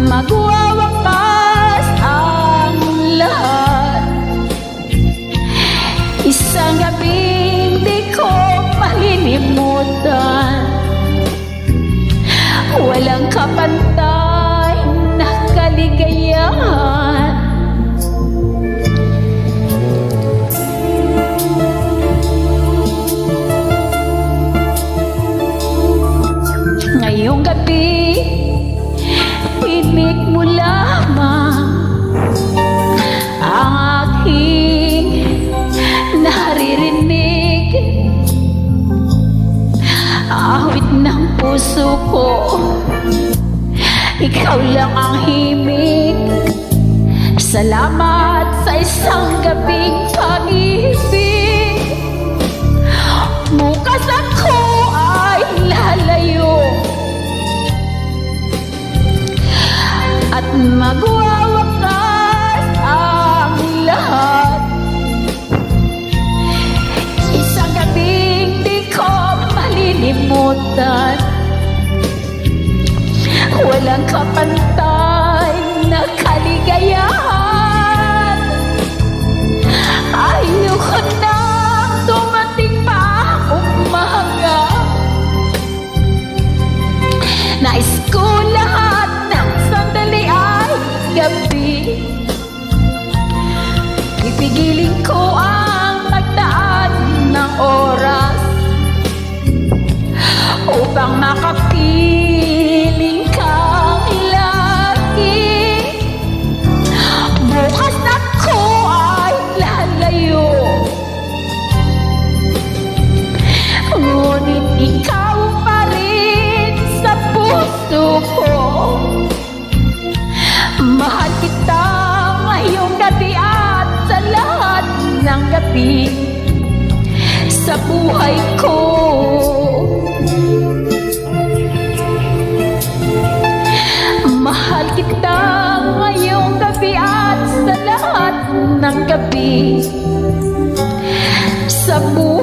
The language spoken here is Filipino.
magwawakas ang lahat. Isang gabing di ko malilimutan, walang kapantay na kaligayahan. Ngayong gabi, pinig mo lamang ang aking naririnig. Awit ng puso ko, ikaw lang ang himig. Salamat sa isang gabing pag-ibig. Bukas ako ay lalayo at magwawakas ang lahat. Isang gabing di ko malilimutan, walang kapantay na kaligayahan. Ayoko na dumating pa umaga, nais ko lahat ng sandali ay gabi. Pipigilin ko ang magdaan ng oras upang makapiling kang lagi. Bukas ako ay lalayo, ngunit ikaw pa rin sa puso ko. Mahal kita ngayong gabi at sa lahat ng gabi sa buhay ko. Mahal kita ngayong gabi at sa lahat ng gabi sa buhay